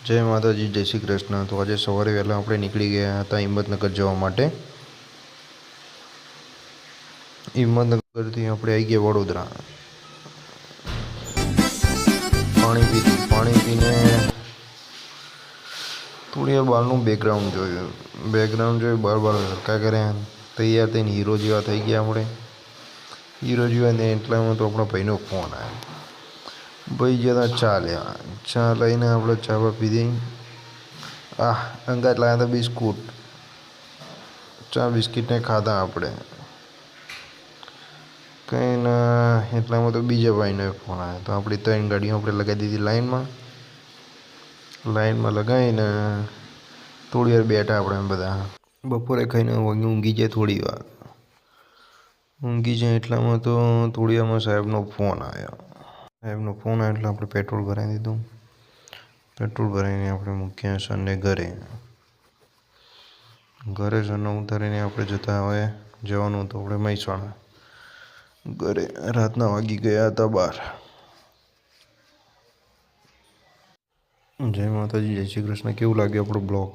જય માતાજી, જય શ્રી કૃષ્ણ। તો આજે સવારે વહેલા આપણે નીકળી ગયા હતા હિંમતનગર જવા માટે। હિંમતનગરથી આપણે આવી ગયા વડોદરા। પાણી પીને થોડી વાર બહારનું બેકગ્રાઉન્ડ જોયું। બાર હરકા કર્યા, તૈયાર થઈને હીરો જેવા થઈ ગયા આપણે। હીરો જેવા ને એટલામાં તો આપણા ભાઈનો ફોન આવ્યો। ભાઈ જતા ચા લઈને આપણે ચા પીધી। અંગાત લાવ્યા હતા બિસ્કુટ, ચા બિસ્કિટને ખાધા આપણે। કંઈ ના એટલામાં તો બીજા ભાઈનો ફોન આવ્યો। તો આપણી 3 ગાડીઓ આપણે લગાવી દીધી લાઈનમાં લગાવીને થોડી વાર બેઠા આપણે બધા। બપોરે ખાઈને ઊંઘી જાય થોડી વાર, એટલામાં તો થોડી વારમાં સાહેબનો ફોન આવ્યો। એટલે આપણે પેટ્રોલ ભરાવી દીધું। પેટ્રોલ ભરાવીને આપણે મૂક્યા સરને ઘરે સરને ઉતારીને આપણે જવાનું હતું આપણે મહેસાણા ઘરે। રાતના વાગી ગયા હતા 12। જય માતાજી, જય શ્રી કૃષ્ણ। કેવું લાગ્યું આપણો બ્લોગ?